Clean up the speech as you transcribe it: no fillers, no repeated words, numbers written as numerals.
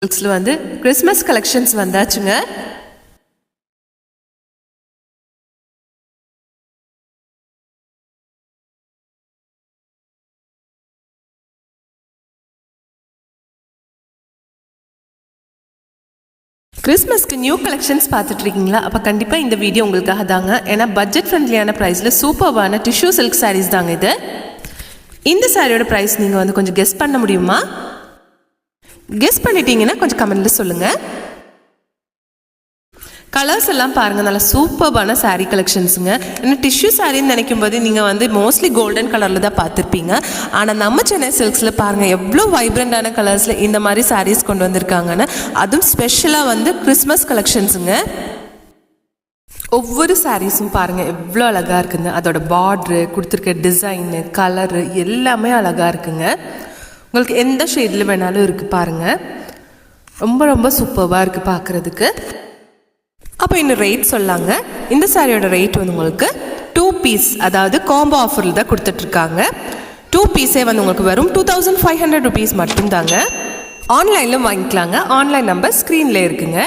சில்க்ஸில் வந்து Christmas collections வந்தாச்சுங்க. கிறிஸ்மஸ்க்கு நியூ கலெக்ஷன்ஸ் பார்த்துட்ருக்கீங்களா? அப்போ கண்டிப்பாக இந்த வீடியோ உங்களுக்காக தாங்க. ஏன்னா பட்ஜெட் ஃப்ரெண்ட்லியான ப்ரைஸில் சூப்பர்வான டிஷ்யூ சில்க் சாரீஸ் தாங்க இது. இந்த சாரியோட ப்ரைஸ் நீங்கள் வந்து கொஞ்சம் கெஸ் பண்ண முடியுமா? கெஸ் பண்ணிட்டீங்கன்னா கொஞ்சம் கமெண்ட்டில் சொல்லுங்கள். கலர்ஸ் எல்லாம் பாருங்கள், நல்லா சூப்பர்பான சாரீ கலெக்ஷன்ஸுங்க. ஏன்னா டிஷ்யூ சாரின்னு நினைக்கும் போது நீங்கள் வந்து மோஸ்ட்லி கோல்டன் கலரில் தான் பார்த்துருப்பீங்க. ஆனால் நம்ம சென்னை சில்க்ஸில் பாருங்கள் எவ்வளோ வைப்ரண்டான கலர்ஸில் இந்த மாதிரி சாரீஸ் கொண்டு வந்திருக்காங்கன்னு. அதுவும் ஸ்பெஷலாக வந்து கிறிஸ்மஸ் கலெக்ஷன்ஸுங்க. ஒவ்வொரு சாரீஸும் பாருங்கள் எவ்வளோ அழகாக இருக்குங்க. அதோட பார்ட்ரு, கொடுத்துருக்க டிசைனு, கலரு எல்லாமே அழகாக இருக்குங்க. உங்களுக்கு எந்த ஷேடில் வேணாலும் இருக்குது பாருங்கள். ரொம்ப ரொம்ப சூப்பர்வாக இருக்குது பார்க்குறதுக்கு. அப்போ இன்னும் ரேட் சொல்லாங்க. இந்த சாரியோட ரேட் வந்து உங்களுக்கு 2 பீஸ், அதாவது காம்போ ஆஃபரில் தான் கொடுத்துட்ருக்காங்க. 2 பீஸே வந்து உங்களுக்கு வரும் 2500 rupees மட்டும்தாங்க. ஆன்லைனில் வாங்கிக்கலாங்க. ஆன்லைன் நம்பர் ஸ்க்ரீனில் இருக்குங்க.